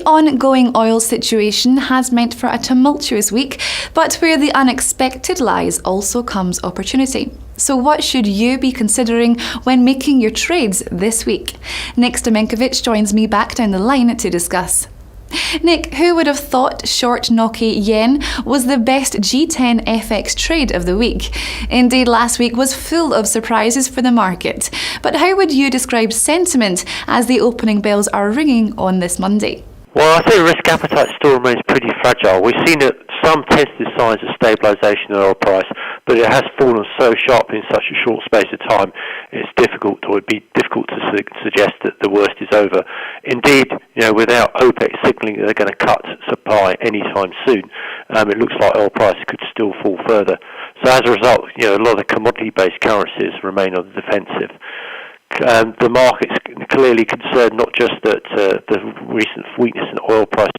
ongoing oil situation has meant for a tumultuous week, but where the unexpected lies also comes opportunity. So what should you be considering when making your trades this week? Nick Stamenkovic joins me back down the line to discuss. Nick, who would have thought short Nikkei yen was the best G10 FX trade of the week? Indeed, last week was full of surprises for the market. But how would you describe sentiment as the opening bells are ringing on this Monday? Well, I think risk appetite still remains pretty fragile. We've seen some tentative signs of stabilisation in oil price, but it has fallen so sharply in such a short space of time, it'd be difficult to suggest that the worst is over. Indeed, without OPEC signalling that they're going to cut supply anytime soon, it looks like oil prices could still fall further. So as a result, a lot of the commodity-based currencies remain on the defensive. The market's clearly concerned not just that the recent weakness in oil prices.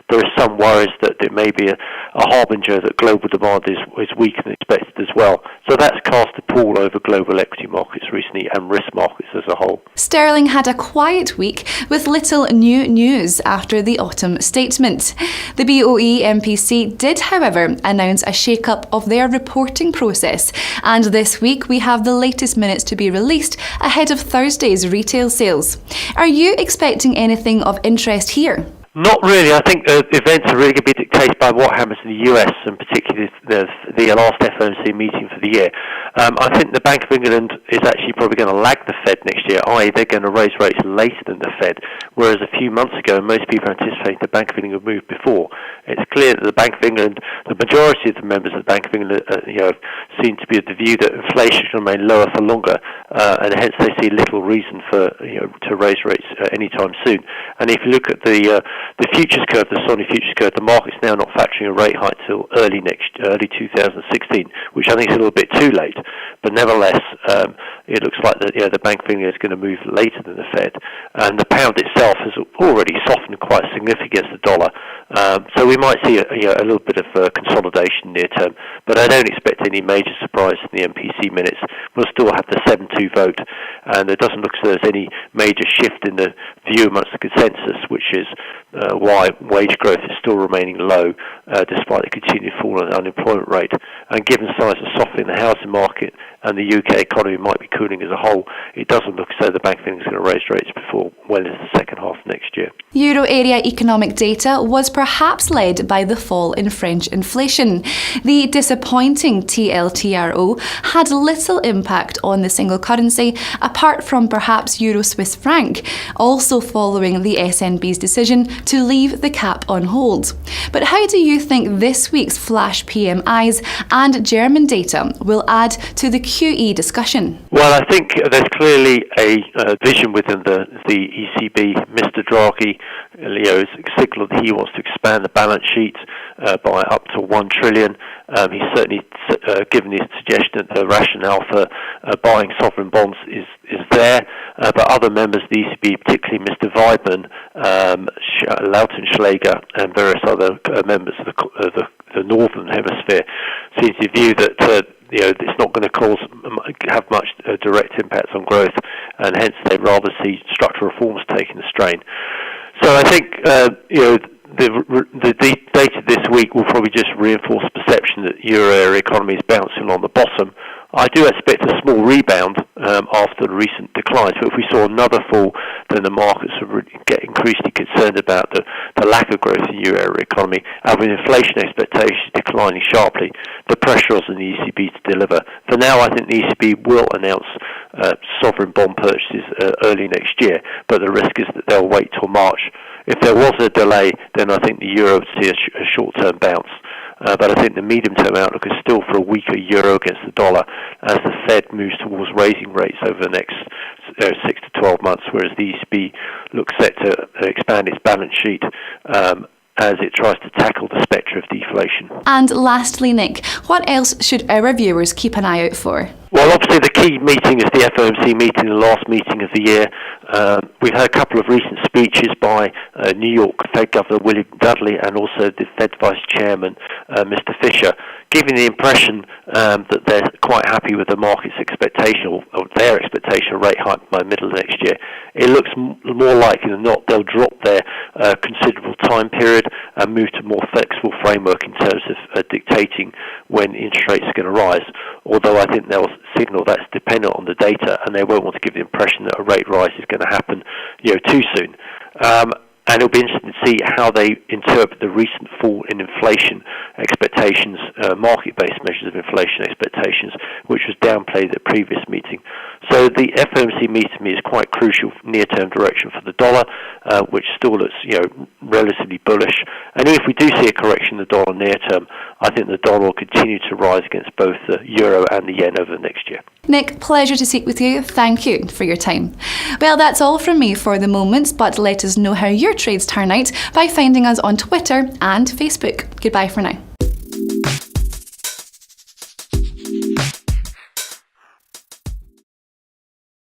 There is some worries that it may be a harbinger that global demand is weaker than expected as well. So that's cast a pall over global equity markets recently and risk markets as a whole. Sterling had a quiet week with little new news after the autumn statement. The BOE MPC did, however, announce a shake-up of their reporting process, and this week we have the latest minutes to be released ahead of Thursday's retail sales. Are you expecting anything of interest here? Not really. I think events are really going to be dictated by what happens in the US, and particularly the last FOMC meeting for the year. I think the Bank of England is actually probably going to lag the Fed next year, i.e. they're going to raise rates later than the Fed, whereas a few months ago most people anticipated the Bank of England would move before. It's clear that the Bank of England, the majority of the members of the Bank of England seem to be of the view that inflation should remain lower for longer, and hence they see little reason to raise rates anytime soon. And if you look at the futures curve, the SONY futures curve, the market's now not factoring a rate hike till early 2016, which I think is a little bit too late. But nevertheless, it looks like the Bank of England is going to move later than the Fed, and the pound itself has already softened quite significantly against the dollar. So we might see a little bit of consolidation near term, but I don't expect any major surprise in the MPC minutes. We'll still have the 7-2 vote, and it doesn't look as though there's any major shift in the view amongst the consensus, which is why wage growth is still remaining low despite the continued fall in the unemployment rate. And given signs of softening in the housing market and the UK economy might be cooling as a whole, it doesn't look as though the Bank of England is going to raise rates before well into the second half of next year. Euro area economic data was perhaps led by the fall in French inflation. The disappointing TLTRO had little impact on the single currency, apart from perhaps Euro-Swiss franc, also following the SNB's decision to leave the cap on hold. But how do you think this week's flash PMIs and German data will add to the QE discussion? Well, I think there's clearly a vision within the ECB. Mr. Draghi has signalled that he wants to expand the balance sheet by up to 1 trillion. He's certainly given his suggestion that the rationale for buying sovereign bonds is there, but other members of the ECB, particularly Mr. Weidmann, Lautenschläger, and various other members of the Northern Hemisphere, seem to view that it's not going to have much direct impacts on growth, and hence they'd rather see structural reforms taking the strain. So I think the data this week will probably just reinforce the perception that euro area economy is bouncing on the bottom. I do expect a small rebound after the recent declines, but if we saw another fall, then the markets would get increasingly concerned about the lack of growth in the euro area economy, and with inflation expectations declining sharply, the pressure on the ECB to deliver. For now, I think the ECB will announce sovereign bond purchases early next year, but the risk is that they'll wait till March. If there was a delay, then I think the euro would see a short-term bounce. But I think the medium-term outlook is still for a weaker euro against the dollar as the Fed moves towards raising rates over the next 6 to 12 months, whereas the ECB looks set to expand its balance sheet as it tries to tackle the spectre of deflation. And lastly, Nick, what else should our viewers keep an eye out for? Well, obviously the key meeting is the FOMC meeting, the last meeting of the year. We've had a couple of recent speeches by New York Fed Governor William Dudley and also the Fed Vice Chairman, Mr. Fisher, giving the impression that they're quite happy with the market's expectation, or their expectation of rate hike by the middle of next year. It looks more likely than not they'll drop their considerable time period and move to a more flexible framework in terms of dictating when interest rates are going to rise. Although I think they'll signal that's dependent on the data, and they won't want to give the impression that a rate rise is going to happen, too soon. And it'll be interesting to see how they interpret the recent fall in inflation expectations, market-based measures of inflation expectations, which was downplayed at the previous meeting. So the FOMC meeting to me is quite crucial near-term direction for the dollar, which still looks, relatively bullish. And if we do see a correction in the dollar near-term, I think the dollar will continue to rise against both the euro and the yen over the next year. Nick, pleasure to speak with you. Thank you for your time. Well, that's all from me for the moment, but let us know how your trades turn out by finding us on Twitter and Facebook. Goodbye for now.